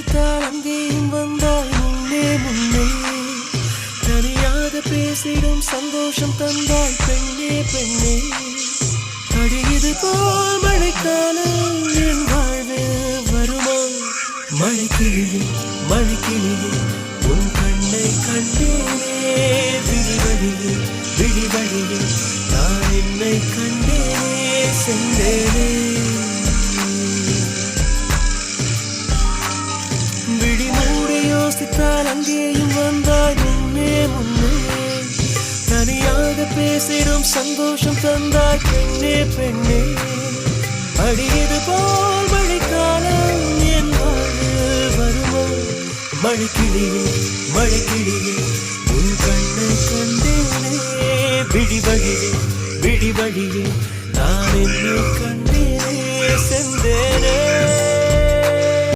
யோசித்தால் அங்கேயும் வந்தாய் முன்னே முன்னே தனியாக பேசிடும் சந்தோஷம் தந்தாய் பெண்ணே பெண்ணே அடியது போல் மழைக்காலம் என் வாழ்வில் வருமா மழைக்கிளியே மழைக்கிளியே உன் கண்ணை கண்டேனே விழிவழியே விழிவழியே நான் என்னை கண்டேனே சென்றேனே விழி மூடி யோசித்தால் அங்கேயும் வந்தாய் முன்னே முன்னே தனியாக பேசிடும் சந்தோஷம் தந்தாய் பெண்ணே பெண்ணே அடியது போல் மழைக்காலம் என் வாழ்வில் வருமா மழைக்கிளியே மழைக்கிளியே உன் கண்ணை கண்டேனே விழிவழியே விழிவழியே நான்